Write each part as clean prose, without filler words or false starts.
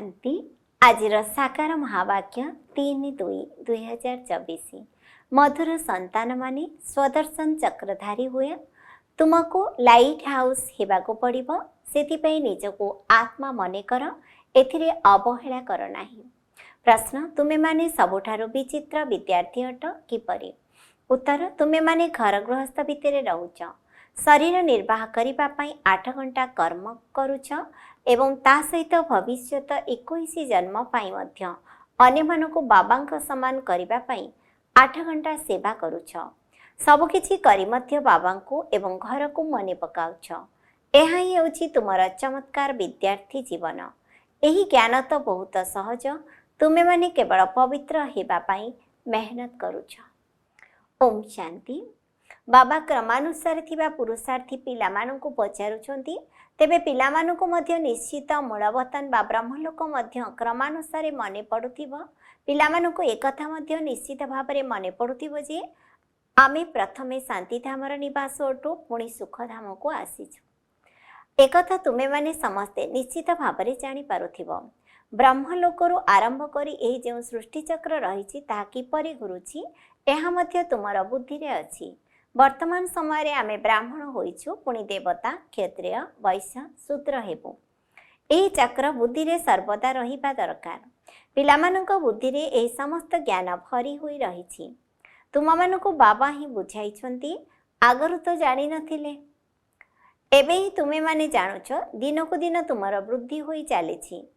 शांति आज साकार महावाक्य 3/2/2024 मधुर संतान माने स्वदर्शन चक्रधारी हुए तुमको लाइट हाउस हेबाको पड़िबो सेतिपई निजको आत्मा मने कर एथिरे अवहेला कर नाही। प्रश्न तुमे माने सबुठारु विचित्र विद्यार्थी अट किपरि? उत्तर तुमे माने घर गृहस्थ भितरे रहुछ शरीर निर्वाह करिबा पई 8 घंटा कर्म करूछ एवं ता सहित भविष्यत 21 जन्म पाई मध्य अन्य मानको बाबांक समान करिबा पई 8 घंटा सेवा करूछ। सब किछि करी मध्य बाबांको एवं घर को मने पकाउछ। एहा ही होछि तुमर चमत्कार विद्यार्थी जीवन। एही ज्ञान तो बहुत सहज, तुमे माने केवल पवित्र हेबा पई मेहनत करूछ। ओम शांति। बाबा क्रमानुसार थिबा पुरुषार्थी पिलामानंकु पचारुछंती, तेबे पिलामानंकु मध्य निश्चित मूलवतन बा ब्रह्मलोक मध्य क्रमानुसार मने पडुथिबो। पिलामानंकु एकथा मध्य निश्चित भाबरे मने पडुथिबो जे आमे प्रथमे शांतिधामर निवास अटु पुणी सुखधामको आसीछु। एकथा तुमे माने समस्ते निश्चित भाबरे जानि पारुथिबो। ब्रह्मलोकरु आरंभ करी एही जे सृष्टि चक्र रहिछि ताहा किपरि घुरुछि एहा मध्य तुमर बुद्धि रे अछि। वर्तमान समय रे आमे ब्राह्मण होइछु पुणी देवता क्षत्रिय वैश्य शूद्र हेबु। एही चक्र बुद्धि रे सर्वदा रहिबा दरकार। पिलामानंक बुद्धि रे एही समस्त ज्ञान भरी होई रहिछि। तुममानंकु बाबा ही बुझाइछंती, आगरु तो जानि नथिले, एबे ही तुमे माने जानुछ। दिनकु दिन तुमर वृद्धि होई चालिछि।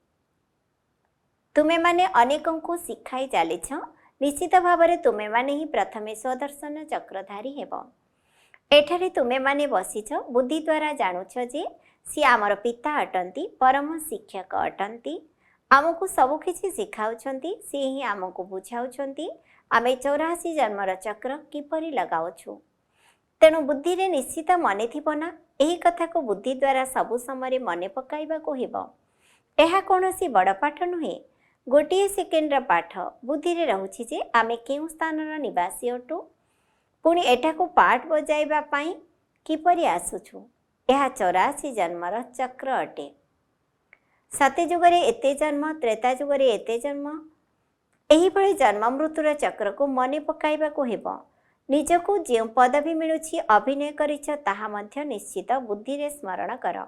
तुमे माने अनेकंकु शिखाई चालिछ। निश्चित भावरे तुमे माने ही प्रथमे स्वदर्शन चक्रधारी हेब। एठारे तुमे माने बसिछ बुद्धि द्वारा जानुछ जे सी आमर पिता अटंती, परम शिक्षक अटंती, आमको सबु किछि सिखाउछंती, सी ही आमको बुझाउछंती आमे 84 जन्मर चक्र किपरि लगाउछु। तेणु बुद्धि रे निश्चित मने थिबो ना, एही कथा को बुद्धि द्वारा सबु समय मने पकाइबा को हेबो। एहा कोनोसी बड़ पाठ नुहे, गोटे सेकेंडर पाठ बुद्धि रे रहुछि जे आमे केउ स्थानर निवासी अटु, पुणी एठाको पाठ बजाइबा पई किपरि आसुछु। एहा 84 जन्मर चक्र अटे। सत्य जुगरे एते जन्म, त्रेता जुगरे एते जन्म, एही भଳି जन्म मृत्युर चक्र को मने पकाइबा को हेबो। निजको जे पदवी मिलुछि अभिनय करिछ ताहा मध्य निश्चित बुद्धि रे स्मरण कर।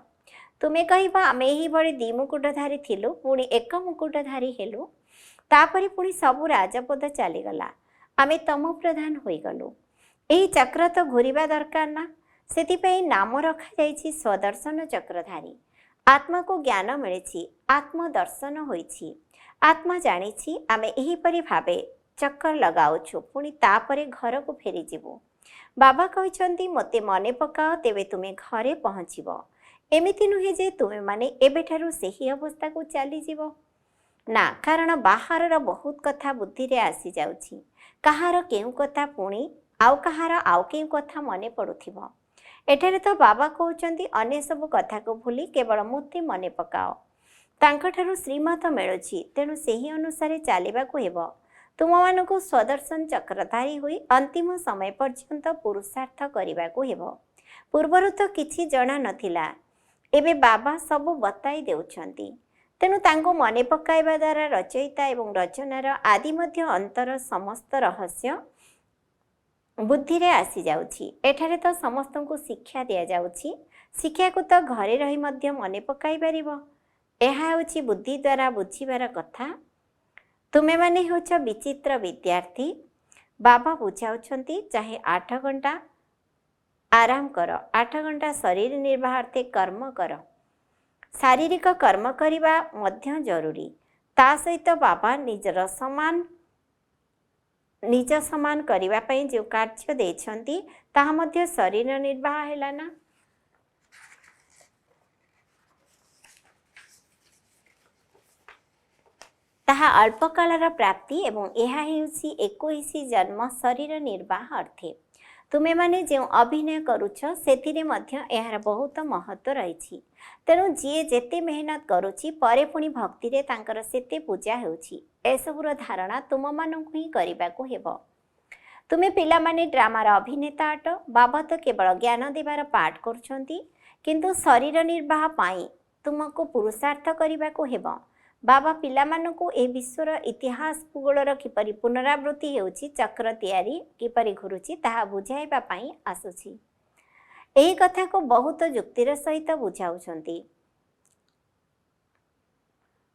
तुमे कहिबा आमे एही भଳି दी मुकुटधारी थिलु, पुणी एक मुकुटधारी हेलु, तापरि पुणी सबु राजपद चलीगला, आमे तम प्रधान होई गलु। एही चक्र तो घुरिबा दरकार ना, सेतिपई नाम रखा जाइछि स्वदर्शन चक्रधारी। आत्मा को ज्ञान मिलिछि, आत्मदर्शन होइछि। आत्मा जानिछि आमे एही परि भाबे चक्कर लगाउछु, पुणी तापरे घर को फेरी जिवु। बाबा कहिछंती मते मने पकाओ तेबे तुमे घरे पहुँचिबो। एमिति नुहे जे तुमे माने एबेठारु सेही अवस्था को चली जीवो ना, कारण बाहरर बहुत कथा बुद्धि रे आसी जाउछि। कहार केउ कथा पुणी आउ कहार आउ केउ कथा मने पडुथिबो। एठारे तो बाबा कहउचंती अन्य सब कथा को भूली केवल मुक्ति मने पकाओ। तांकठारु श्रीमत मिलुछि, तेणु सेही अनुसारे चालिबा को हेबो। तुममानकु स्वदर्शन चक्रधारी होई अंतिम समय पर्यंत पुरुषार्थ करिबा को हेबो। पूर्वरु तो किछि जणा नथिला, एबे बाबा सबु बताई देउछंती। तेणु तांको मने पकाइबा द्वारा रचयिता एवं रचनार आदि मध्य अंतर समस्त रहस्य बुद्धि रे आसी जाउछि। एठारे तो समस्तंकु शिक्षा दिया जाउछि। शिक्षा को तो घरे रही मध्य मने पकाई परिबो। एहा होछि बुद्धि द्वारा बुझिबार कथा। तुमे माने होछ विचित्र विद्यार्थी। बाबा बुझाउछंती चाहे 8 घंटा आराम कर, 8 घंटा शरीर निर्वाहार्थे कर्म कर। शारीरिक कर्म करिबा मध्य जरूरी। ता सहित बाबा निज समान करिबा पई जो कार्य देछंती ताहा मध्य शरीर निर्वाह हैला ना। ताहा अल्पकालर प्राप्ति एवं एहा हेउछि 21 जन्म शरीर निर्वाह अर्थे। तुमे माने जो अभिनय करूछ सेथिरे मध्य एहार बहुत महत्व रहिछि। तेणु जी जेते मेहनत करुछि परे पुणी भक्ति रे तांकर सेते पूजा हेउछि। एसबुर धारणा तुम मानंकु ही करिबाको हेबो। तुमे पिला माने ड्रामार अभिनेता अट। बाबा तो केवल ज्ञान देवार पाठ करुछंती, किंतु शरीर निर्वाह पाई तुमको पुरुषार्थ करिबाको हेबो। बाबा पिलामानंकु ए विश्वर इतिहास भूगोलर किपरि पुनरावृत्ति हेउछि चक्र तैयारी किपरि घुरुछि ताहा बुझाइबा पई आसुछि। एही कथा को बहुत युक्तिर सहित बुझाउछंती।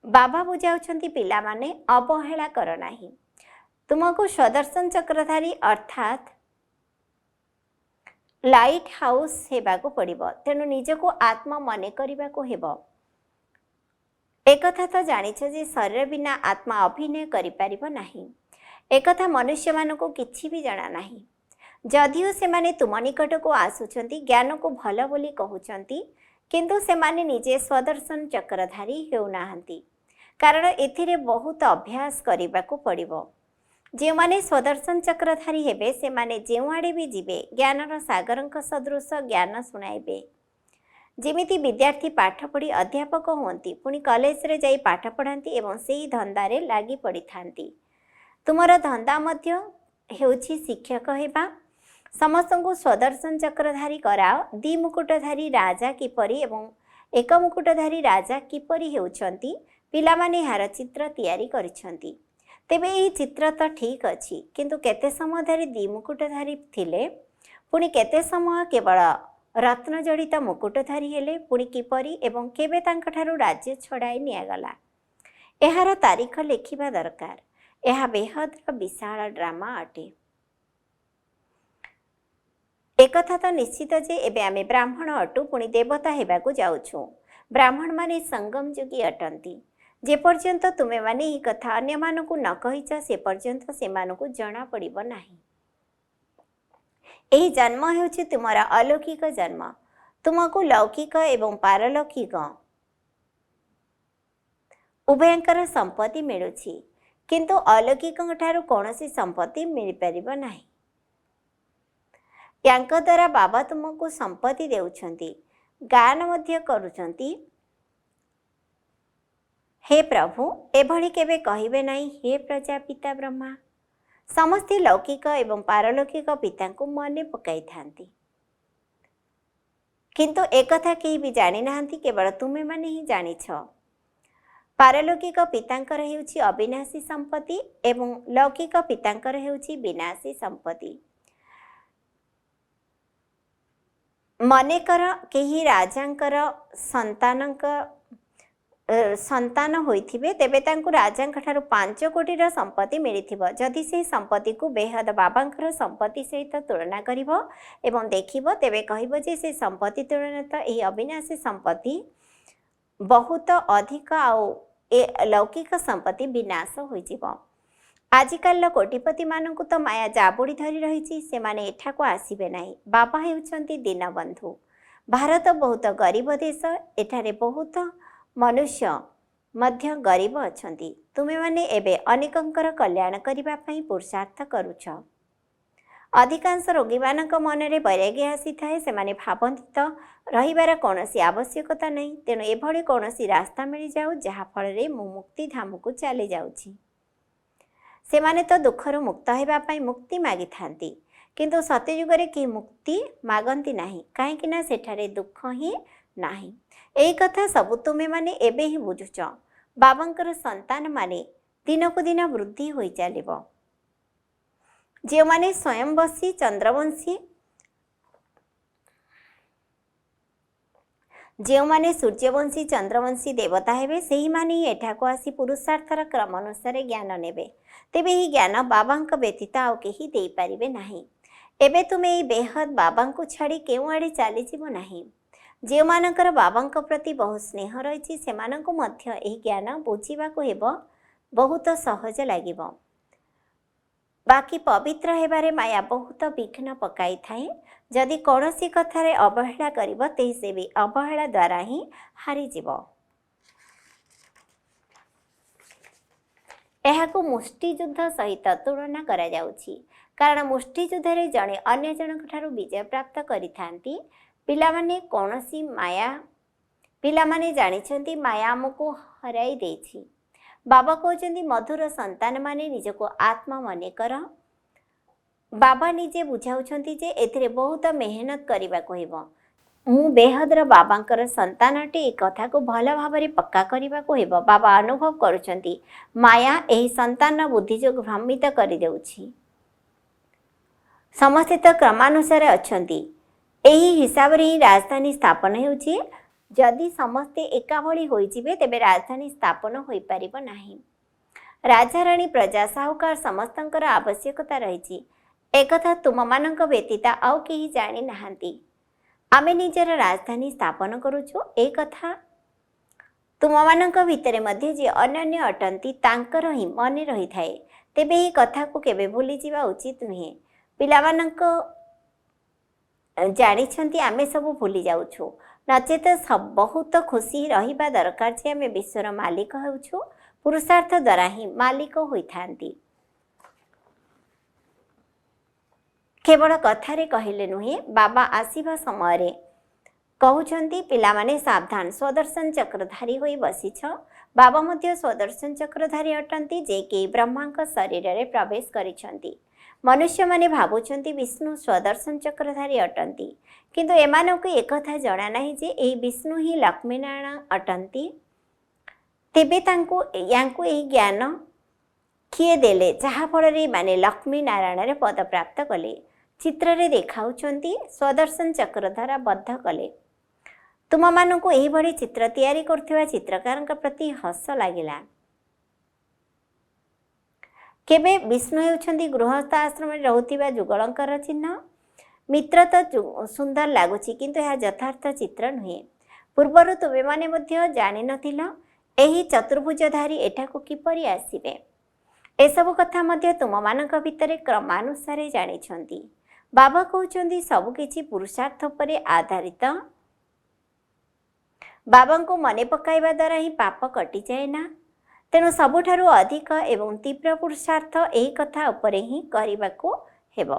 बाबा बुझाउछंती पिलामाने अवहेला कर नाही। तुमको स्वदर्शन चक्रधारी अर्थात लाइट हाउस हेबाको पड़िबो। तेणु निजको आत्मा मने करिबाको हेबो। एकथा तो जानिछ जे शरीर बिना आत्मा अभिनय करि परिबो नाही। एकथा मनुष्य मानको किछि भी जाना नाही। जदिओ से माने तुम निकट को आसुछंती ज्ञान को भल बोली कहउछंती किंतु से माने निजे स्वदर्शन चक्रधारी हेउनाहंती। कारण एथिरे बहुत अभ्यास करिबाको पड़िबो। जे माने स्वदर्शन चक्रधारी हेबे से माने जेउआडे भी जीवे ज्ञानर सागरंक सदृश ज्ञान सुनाइबे। जेमिति विद्यार्थी पाठ पढ़ी अध्यापक होती पुणी कॉलेज रे जाई पाठ पढ़ाती एवं सेही धंदारे लागी पड़ी थांती। तुमर धंदा मध्य हेउछि शिक्षक हेबा। समस्तଙ୍କୁ स्वदर्शन चक्रधारी कराओ। दी मुकुटधारी राजा किपरि एवं एक मुकुटधारी राजा किपरि हेउछंती पिलामाने हार चित्र तैयारी करिसंती। तेबे एही चित्र तो ठीक अछि किंतु केते समय धरि दी मुकुटधारी थिले पुणी केते समय केवल रत्न जड़ित मुकुटधारी हेले पुणी किपरि एवं केबे तांकठारु राज्य छड़ाई नियागला एहार तारीख लेखिबा दरकार। यह बेहद विशाल ड्रामा अटे। एकथा तो निश्चित जे एबे आमे ब्राह्मण अटु पुणी देवता हेबाकु जाउछु। ब्राह्मण माने संगम जोगी अटंती। जे पर्यंत तुमे माने ही कथा अन्य मानकु न कहिछ से पर्यंत से मानकु जना पड़िबो नाही। एही जन्म हेउछि तुमरा अलौकिक जन्म। तुमको लौकिक एवं पारलौकिक उभयंकर संपत्ति मिलुछि किंतु अलौकिक ठारू कौनसी संपत्ति मिल परिबो नाही। यांक द्वारा बाबा तुमको संपत्ति देउछंती गान मध्य करूछंती। हे प्रभु एभली केबे कहिबे नाही हे प्रजापिता ब्रह्मा। समस्ते लौकिक एवं पारलौकिक पिता को मने पकाई थांती किंतु एकथा केही भी जानि नाहंती केवल तुमे माने ही जानिछ। पारलौकिक पितांकर हेउछि अविनाशी संपत्ति एवं लौकिक पितांकर हेउछि विनाशी संपत्ति। मनेकर केही राजांकर संतान होइथिबे तेबे तांकु राजांक ठारू 5 कोटीर संपत्ति मिलिथिबो। जदि से संपत्ति को बेहद बाबांकर संपत्ति सहित तुलना करिवो एवं देखिबो तेबे कहिबो जे से संपत्ति तुलना तो एही अविनाशी संपत्ति बहुत अधिक आउ ए लौकिक संपत्ति विनाश होइजिबो। आजिकाल कोटिपति मानकु तो माया जाबुड़ी धरी रही से माने एठा को आसीबे नाही। बाबा हेउछंती दीनबंधु। भारत बहुत गरीब देश। एठारे बहुत मनुष्य मध्य गरीब अछंती। तुमे माने एबे अनेकंकर कल्याण करिबा पई पुरुषार्थ करूछ। अधिकांश रोगी मानक मनरे वैराग्य आसी थाए। से माने भाबंती तो रहिबार कौनसी आवश्यकता नहीं। तेणु एभली कौनसी रास्ता मिल जाऊ जहा फल रे मु मुक्ति धाम को चली जाउछि। से माने तो दुखर मुक्त हेबा पई मुक्ति मागी थांती किंतु सत्ययुगरे कि मुक्ति मागंती नाही काहेकि ना सेठारे दुख ही नाही। एही कथा सब तुमे माने एबे ही बुझुछ। बाबांकर संतान माने दिनकु दिन वृद्धि होई चलिबो। जे माने स्वयंवशी चंद्रवंशी जे माने सूर्यवंशी चंद्रवंशी देवता हेबे सेही माने एठा को आसी पुरुषार्थर क्रम अनुसार ज्ञान नेबे। तेबे ही ज्ञान बाबांक व्यतीत आउ केही देई परिबे नाही। एबे तुमे ई बेहद बाबांकु छाड़ी केउ आड़े चली जीवो नाही। जे मानकर बाबांक प्रति बहुत स्नेह रही से मानकु मध्य एही ज्ञान बुझिबाकु हेबो बहुत सहज लागिबो। बाकी पवित्र हेबारे माया बहुत विघ्न पकाई थाए। जदि कौनसी कथारे अवहेला करिबो तेही से भी अवहेला द्वारा ही हारी जीवो। एहाकु मुष्टियुद्ध सहित तुलना करा जाउछि कारण मुष्टियुद्ध रे जणे अन्य जनक ठारू विजय प्राप्त करिथांती। पिलामाने कौनसी माया पिलामाने जानिछंती माया हमको हराई देछि। बाबा कहउछंती मधुर संतान माने निजको आत्मा मने कर। बाबा निजे बुझाउछंती जे एथिरे बहुत मेहनत करिबा कहिबो। ମୁଁ ବେହଦର ବାବାଙ୍କର ସନ୍ତାନ ଅଟେ ଏ କଥାକୁ ଭଲ ଭାବରେ ପକ୍କା କରିବାକୁ ହେବ। ବାବା ଅନୁଭବ କରୁଛନ୍ତି ମାୟା ଏହି ସନ୍ତାନର ବୁଦ୍ଧି ଯୋଗୁଁ ଭ୍ରମିତ କରିଦେଉଛି। ସମସ୍ତେ ତ କ୍ରମାନୁସାରେ ଅଛନ୍ତି, ଏହି ହିସାବରେ ହିଁ ରାଜଧାନୀ ସ୍ଥାପନ ହେଉଛି। ଯଦି ସମସ୍ତେ ଏକାଭଳି ହୋଇଯିବେ ତେବେ ରାଜଧାନୀ ସ୍ଥାପନ ହୋଇପାରିବ ନାହିଁ। ରାଜାରାଣୀ ପ୍ରଜା ସାହୁକାର ସମସ୍ତଙ୍କର ଆବଶ୍ୟକତା ରହିଛି, ଏକଥା ତୁମମାନଙ୍କ ବ୍ୟତୀତ ଆଉ କେହି ଜାଣିନାହାନ୍ତି। ଆମେ ନିଜର ରାଜଧାନୀ ସ୍ଥାପନ କରୁଛୁ ଏ କଥା ତୁମମାନଙ୍କ ଭିତରେ ମଧ୍ୟ ଯେ ଅନନ୍ୟ ଅଟନ୍ତି ତାଙ୍କର ହିଁ ମନେ ରହିଥାଏ। ତେବେ ଏହି କଥାକୁ କେବେ ଭୁଲିଯିବା ଉଚିତ ନୁହେଁ। ପିଲାମାନଙ୍କ ଜାଣିଛନ୍ତି ଆମେ ସବୁ ଭୁଲି ଯାଉଛୁ, ନଚେତ ବହୁତ ଖୁସି ରହିବା ଦରକାର ଯେ ଆମେ ବିଶ୍ୱର ମାଲିକ ହେଉଛୁ। ପୁରୁଷାର୍ଥ ଦ୍ୱାରା ହିଁ ମାଲିକ ହୋଇଥାନ୍ତି। କେବଳ କଥାରେ କହିଲେ ନୁହେଁ, ବାବା ଆସିବା ସମୟରେ କହୁଛନ୍ତି ପିଲାମାନେ ସାବଧାନ, ସ୍ୱଦର୍ଶନ ଚକ୍ରଧାରୀ ହୋଇ ବସିଛ। ବାବା ମଧ୍ୟ ସ୍ୱଦର୍ଶନ ଚକ୍ରଧାରୀ ଅଟନ୍ତି ଯେ କି ବ୍ରହ୍ମାଙ୍କ ଶରୀରରେ ପ୍ରବେଶ କରିଛନ୍ତି। ମନୁଷ୍ୟମାନେ ଭାବୁଛନ୍ତି ବିଷ୍ଣୁ ସ୍ୱଦର୍ଶନ ଚକ୍ରଧାରୀ ଅଟନ୍ତି, କିନ୍ତୁ ଏମାନଙ୍କୁ ଏକଥା ଜଣା ନାହିଁ ଯେ ଏହି ବିଷ୍ଣୁ ହିଁ ଲକ୍ଷ୍ମୀନାରାୟଣ ଅଟନ୍ତି। ତେବେ ୟାଙ୍କୁ ଏହି ଜ୍ଞାନ କିଏ ଦେଲେ ଯାହାଫଳରେ ଏମାନେ ଲକ୍ଷ୍ମୀ ନାରାୟଣରେ ପଦ ପ୍ରାପ୍ତ କଲେ? ଚିତ୍ରରେ ଦେଖାଉଛନ୍ତି ସ୍ୱଦର୍ଶନ ଚକ୍ର ଦ୍ୱାରା ବଦ୍ଧ କଲେ। ତୁମମାନଙ୍କୁ ଏହିଭଳି ଚିତ୍ର ତିଆରି କରୁଥିବା ଚିତ୍ରକାରଙ୍କ ପ୍ରତି ହସ ଲାଗିଲା। କେବେ ବିଷ୍ଣୁ ହେଉଛନ୍ତି ଗୃହସ୍ଥ ଆଶ୍ରମରେ ରହୁଥିବା ଯୁଗଳଙ୍କର ଚିହ୍ନ। ମିତ୍ର ତ ସୁନ୍ଦର ଲାଗୁଛି, କିନ୍ତୁ ଏହା ଯଥାର୍ଥ ଚିତ୍ର ନୁହେଁ। ପୂର୍ବରୁ ତୁମେମାନେ ମଧ୍ୟ ଜାଣିନଥିଲ ଏହି ଚତୁର୍ଭୁଜଧାରୀ ଏଠାକୁ କିପରି ଆସିବେ। ଏସବୁ କଥା ମଧ୍ୟ ତୁମମାନଙ୍କ ଭିତରେ କ୍ରମାନୁସାରେ ଜାଣିଛନ୍ତି। ବାବା କହୁଛନ୍ତି ସବୁକିଛି ପୁରୁଷାର୍ଥ ଉପରେ ଆଧାରିତ। ବାବାଙ୍କୁ ମନେ ପକାଇବା ଦ୍ୱାରା ହିଁ ପାପ କଟିଯାଏ ନା। ତେଣୁ ସବୁଠାରୁ ଅଧିକ ଏବଂ ତୀବ୍ର ପୁରୁଷାର୍ଥ ଏହି କଥା ଉପରେ ହିଁ କରିବାକୁ ହେବ।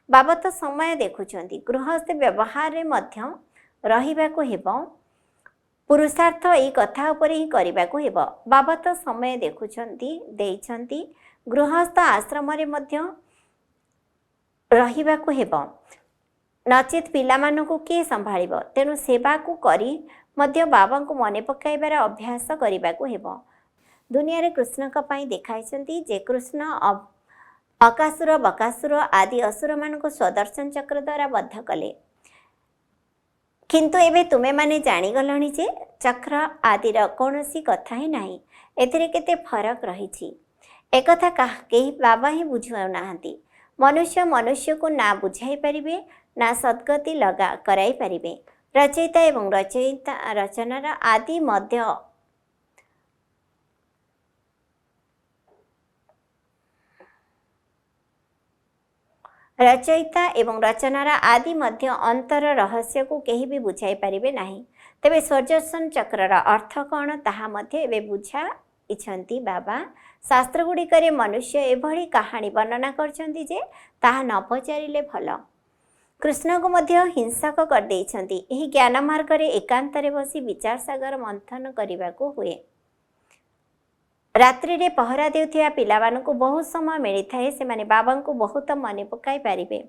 ବାବା ତ ସମୟ ଦେଖୁଛନ୍ତି, ଗୃହସ୍ଥ ବ୍ୟବହାରରେ ମଧ୍ୟ ରହିବାକୁ ହେବ। ପୁରୁଷାର୍ଥ ଏହି କଥା ଉପରେ ହିଁ କରିବାକୁ ହେବ। ବାବା ତ ସମୟ ଦେଇଛନ୍ତି, ଗୃହସ୍ଥ ଆଶ୍ରମରେ ମଧ୍ୟ ରହିବାକୁ ହେବ, ନଚେତ୍ ପିଲାମାନଙ୍କୁ କିଏ ସମ୍ଭାଳିବ। ତେଣୁ ସେବାକୁ କରି ମଧ୍ୟ ବାବାଙ୍କୁ ମନେ ପକାଇବାର ଅଭ୍ୟାସ କରିବାକୁ ହେବ। ଦୁନିଆରେ କୃଷ୍ଣଙ୍କ ପାଇଁ ଦେଖାଇଛନ୍ତି ଯେ କୃଷ୍ଣ ଅକାସୁର, ବକାସୁର ଆଦି ଅସୁରମାନଙ୍କୁ ସ୍ୱଦର୍ଶନ ଚକ୍ର ଦ୍ୱାରା ବଦ୍ଧ କଲେ। କିନ୍ତୁ ଏବେ ତୁମେମାନେ ଜାଣିଗଲଣି ଯେ ଚକ୍ର ଆଦିର କୌଣସି କଥା ହିଁ ନାହିଁ, ଏଥିରେ କେତେ ଫରକ ରହିଛି। ଏକଥା କେହି ବାବା ହିଁ ବୁଝାଉନାହାନ୍ତି। ମନୁଷ୍ୟ ମନୁଷ୍ୟକୁ ନା ବୁଝାଇ ପାରିବେ ନା ସଦ୍ଗତି କରାଇ ପାରିବେ। ରଚୟିତା ଏବଂ ରଚନାର ଆଦି ମଧ୍ୟ ଅନ୍ତର ରହସ୍ୟକୁ କେହି ବି ବୁଝାଇ ପାରିବେ ନାହିଁ। ତେବେ ସ୍ୱଦର୍ଶନ ଚକ୍ରର ଅର୍ଥ କ'ଣ ତାହା ମଧ୍ୟ ଏବେ ବୁଝାଇଛନ୍ତି ବାବା। ଶାସ୍ତ୍ରଗୁଡ଼ିକରେ ମନୁଷ୍ୟ ଏଭଳି କାହାଣୀ ବର୍ଣ୍ଣନା କରିଛନ୍ତି ଯେ ତାହା ନ ପଚାରିଲେ ଭଲ। କୃଷ୍ଣଙ୍କୁ ମଧ୍ୟ ହିଂସକ କରିଦେଇଛନ୍ତି। ଏହି ଜ୍ଞାନ ମାର୍ଗରେ ଏକାନ୍ତରେ ବସି ବିଚାର ସାଗର ମନ୍ଥନ କରିବାକୁ ହୁଏ। ରାତ୍ରିରେ ପହରା ଦେଉଥିବା ପିଲାମାନଙ୍କୁ ବହୁତ ସମୟ ମିଳିଥାଏ, ସେମାନେ ବାବାଙ୍କୁ ବହୁତ ମନେ ପକାଇ ପାରିବେ।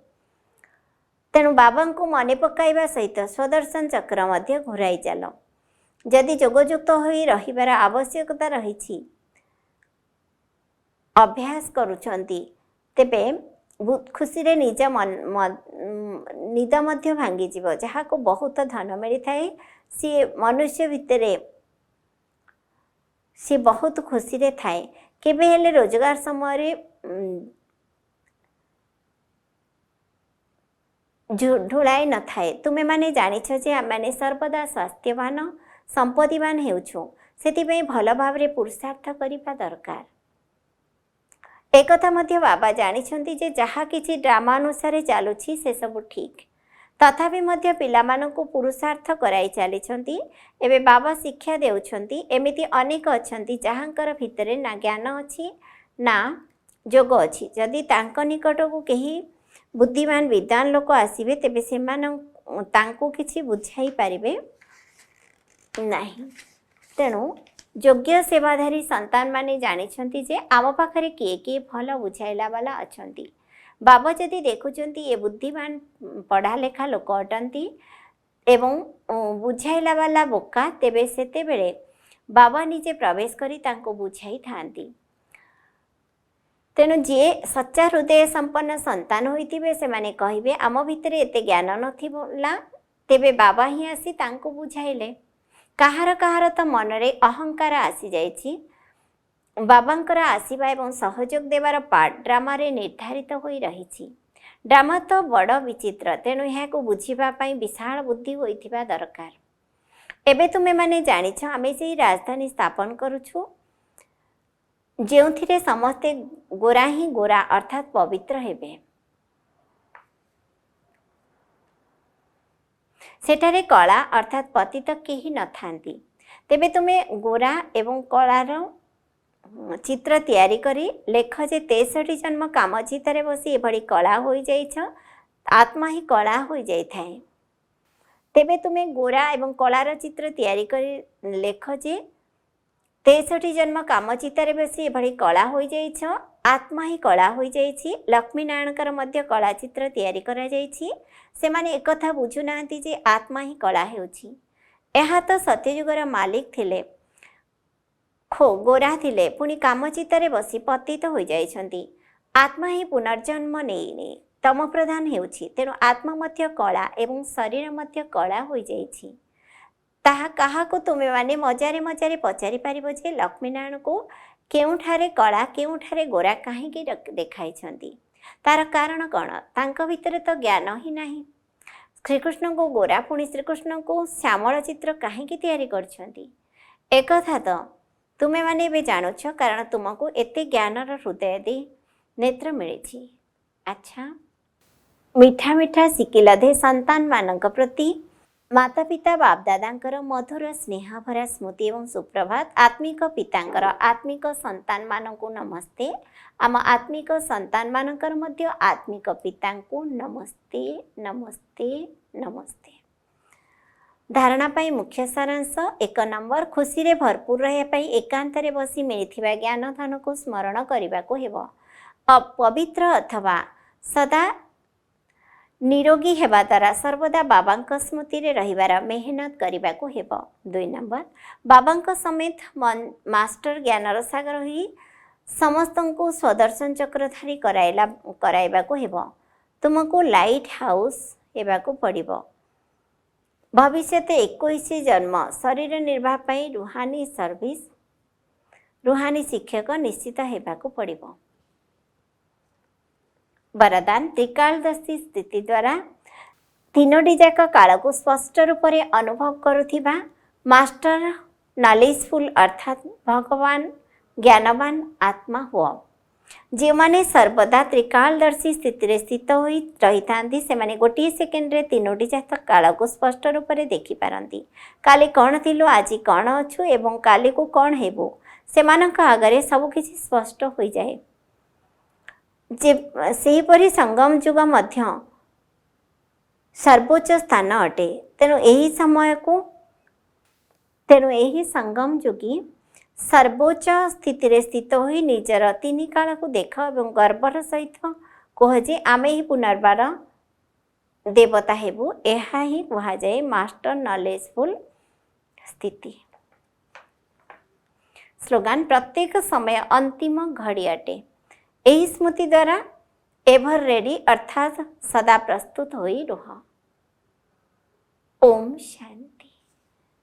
ତେଣୁ ବାବାଙ୍କୁ ମନେ ପକାଇବା ସହିତ ସ୍ୱଦର୍ଶନ ଚକ୍ର ମଧ୍ୟ ଘୁରାଇ ଚାଲ। ଯଦି ଯୋଗଯୁକ୍ତ ହୋଇ ରହିବାର ଆବଶ୍ୟକତା ରହିଛି, ଅଭ୍ୟାସ କରୁଛନ୍ତି, ତେବେ ଖୁସିରେ ନିଦ ମଧ୍ୟ ଭାଙ୍ଗିଯିବ। ଯାହାକୁ ବହୁତ ଧନ ମିଳିଥାଏ ସିଏ ମନୁଷ୍ୟ ଭିତରେ ସେ ବହୁତ ଖୁସିରେ ଥାଏ, କେବେ ହେଲେ ରୋଜଗାର ସମୟରେ ଢୁଳାଇ ନଥାଏ। ତୁମେମାନେ ଜାଣିଛ ଯେ ଆମେମାନେ ସର୍ବଦା ସ୍ୱାସ୍ଥ୍ୟବାନ ସମ୍ପତ୍ତିବାନ ହେଉଛୁ, ସେଥିପାଇଁ ଭଲ ଭାବରେ ପୁରୁଷାର୍ଥ କରିବା ଦରକାର। ଏକଥା ମଧ୍ୟ ବାବା ଜାଣିଛନ୍ତି ଯେ ଯାହା କିଛି ଡ୍ରାମା ଅନୁସାରେ ଚାଲୁଛି ସେସବୁ ଠିକ୍। ତଥାପି ମଧ୍ୟ ପିଲାମାନଙ୍କୁ ପୁରୁଷାର୍ଥ କରାଇ ଚାଲିଛନ୍ତି। ଏବେ ବାବା ଶିକ୍ଷା ଦେଉଛନ୍ତି ଏମିତି ଅନେକ ଅଛନ୍ତି ଯାହାଙ୍କର ଭିତରେ ନା ଜ୍ଞାନ ଅଛି ନା ଯୋଗ ଅଛି। ଯଦି ତାଙ୍କ ନିକଟକୁ କେହି ବୁଦ୍ଧିମାନ ବିଦ୍ୱାନ ଲୋକ ଆସିବେ ତେବେ ତାଙ୍କୁ କିଛି ବୁଝାଇ ପାରିବେ ନାହିଁ। ତେଣୁ ଯୋଗ୍ୟ ସେବାଧାରୀ ସନ୍ତାନମାନେ ଜାଣିଛନ୍ତି ଯେ ଆମ ପାଖରେ କିଏ କିଏ ଭଲ ବୁଝାଇଲା ବାଲା ଅଛନ୍ତି। ବାବା ଯଦି ଦେଖୁଛନ୍ତି ଏ ବୁଦ୍ଧିମାନ ପଢ଼ା ଲେଖା ଲୋକ ଅଟନ୍ତି, एवं बुझाइला वाला बोका तेबे सेतेबेले बाबा निजे प्रवेश करी तांको बुझाई थांती। तेणु जी सच्चा हृदय संपन्न संतान होइतिबे सेमाने कहिबे आम भितरे एते ज्ञान नथिला, तेबे बाबा ही आसी तांको बुझाइले। काहार काहार तो मनरे अहंकार आसी जाइछि, बाबांकर आसीबा एवं सहयोग देवार पार्ट ड्रामा रे निर्धारित होई रहिछि। ड्रामा तो बड़ विचित्र, तेणु एहाको बुझिबा पई विशाल बुद्धि होइथिबा दरकार। एबे तुमे माने जानिछ आमे सेही राजधानी स्थापन करूछु जेउथिरे समस्ते गोरा ही गोरा अर्थात पवित्र हेबे। सेठारे कला अर्थात पतित केही नथांती। तेबे तुमे गोरा एवं कलार चित्र तैयारी करी लेख जे 63 जन्म काम चितारे बसी एभली कला होई जाइछ, आत्मा ही कला होई जाई थाए। तेबे तुमे गोरा एवं कलार चित्र तैयारी करी लेख जे 63 जन्म काम चितारे बसी एभली कला होई जाइछ, आत्मा ही कला होई जाइछि। लक्ष्मी नारायणकर मध्य कला चित्र तैयारी करा जाइछि। सेमाने एकथा बुझु नांती जे आत्मा ही कला हेउछि। एहा तो सत्ययुगर मालिक थिले, गोरा थिले, पुणी काम चितारे बसी पतित होई जाइछन्ति। आत्मा ही पुनर्जन्म नेई तम प्रधान हेउछि। तेणु आत्मा मध्य कला एवं शरीर मध्य कला होई जाइछि। ताहा काहाको तुमे माने मजारे मजारे पचारि पारिबो जे लक्ष्मीनारायण को केउठारे कला केउठारे गोरा काहींकी देखाइछन्ति, तार कारण कण? तांक भितरे तो ज्ञान ही नाही। श्रीकृष्ण को गोरा पुणी श्रीकृष्ण को श्यामल चित्र काहींकी तैयारी करछन्ति? एकथा तो तुमे माने एबे जानुछ, कारण तुमको एते ज्ञानर हृदय दे नेत्र मिलिछि। अच्छा, मिठा मिठा शिकिला दे संतान मानक प्रति माता पिता बाप दादांकर मधुर स्नेह भरा स्मृति एवं सुप्रभात। आत्मिक पितांकर आत्मिक संतान मानकु नमस्ते। आम आत्मिक संतान मानकर मध्य आत्मिक पितांकु नमस्ते नमस्ते नमस्ते। धारणा पाई मुख्य सारांश 1 नंबर, खुशी रे भरपूर रहे पाई एकांतरे बसी मिलिथिबा ज्ञान धन को स्मरण करने को हेबो। पवित्र अथवा सदा निरोगी हेबा द्वारा सर्वदा बाबांक स्मृति रे रहिबार मेहनत करने को हेबो। 2 नंबर, बाबांक समेत मास्टर ज्ञानर सागर ही समस्तंको स्वदर्शन चक्रधारी कराइबा को हेबो। तुमको लाइट हाउस हेबा को पड़िबो। भविष्य 21 जन्म शरीर निर्वाह पाई रुहानी सर्विस रुहानी शिक्षक निश्चित हेबाकु पड़िबो। वरदान त्रिकालदर्शी स्थिति द्वारा 3टी जाक काल को स्पष्ट रूप से अनुभव करुथिबा मास्टर नॉलेजफुल अर्थात भगवान ज्ञानवान आत्मा हुआ। जो माने सर्वदा त्रिकालदर्शी स्थिति स्थित होई रही से माने गोटे सेकेंड रे 3टी जाक काल को स्पष्ट रूप से देखि पारंती। काली कौन थिलो, आज कौन अछु एवं काली को कौन हेबो, सेमानक आगरे सब किछि स्पष्ट हो जाए। जे सेहीपरि संगम युग मध्य सर्वोच्च स्थान अटे। तेणु यही संगम युगी सर्वोच्च स्थिति स्थित होई निजर 3 काल को देख एवं गर्वर सहित कह जे आमे ही पुनर्बार देवता हेबु। एहा ही कहा जाए मास्टर नॉलेजफुल स्थिति। स्लोगान प्रत्येक समय अंतिम घड़ी अटे। यही स्मृति द्वारा एवर रेडी अर्थात सदा प्रस्तुत होई रह। ओम शांति।